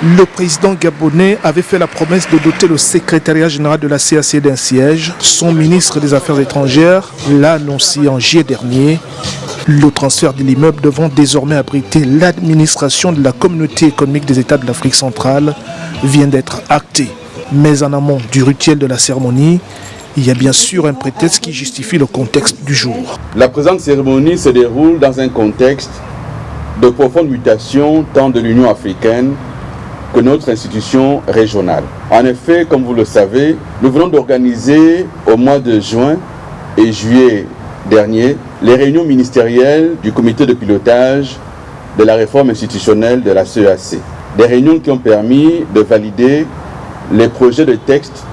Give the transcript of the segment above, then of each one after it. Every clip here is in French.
Le président gabonais avait fait la promesse de doter le secrétariat général de la CAC d'un siège. Son ministre des Affaires étrangères l'a annoncé en juillet dernier. Le transfert de l'immeuble devant désormais abriter l'administration de la communauté économique des États de l'Afrique centrale vient d'être acté. Mais en amont du rituel de la cérémonie, il y a bien sûr un prétexte qui justifie le contexte du jour. La présente cérémonie se déroule dans un contexte de profonde mutation tant de l'Union africaine que notre institution régionale. En effet, comme vous le savez, nous venons d'organiser au mois de juin et juillet dernier les réunions ministérielles du comité de pilotage de la réforme institutionnelle de la CEAC. Des réunions qui ont permis de valider les projets de texte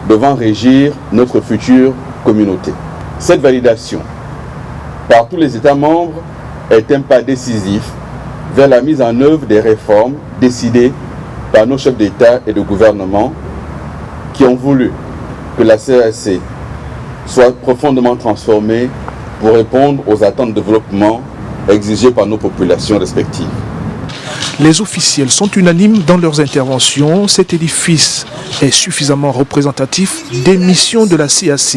devant régir notre future communauté. Cette validation par tous les États membres est un pas décisif vers la mise en œuvre des réformes décidées par nos chefs d'État et de gouvernement qui ont voulu que la CEAC soit profondément transformée pour répondre aux attentes de développement exigées par nos populations respectives. Les officiels sont unanimes dans leurs interventions. Cet édifice est suffisamment représentatif des missions de la CAC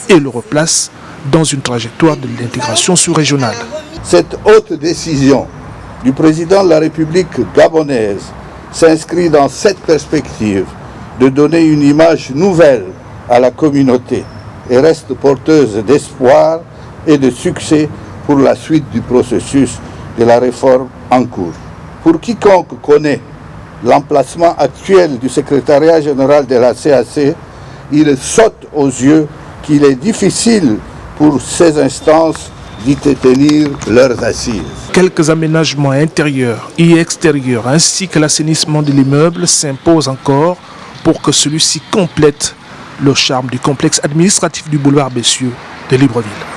et le replace dans une trajectoire de l'intégration sous-régionale. Cette haute décision du président de la République gabonaise s'inscrit dans cette perspective de donner une image nouvelle à la communauté et reste porteuse d'espoir et de succès pour la suite du processus de la réforme en cours. Pour quiconque connaît l'emplacement actuel du secrétariat général de la CAC, il saute aux yeux qu'il est difficile pour ces instances d'y tenir leurs assises. Quelques aménagements intérieurs et extérieurs ainsi que l'assainissement de l'immeuble s'imposent encore pour que celui-ci complète le charme du complexe administratif du boulevard Bessieux de Libreville.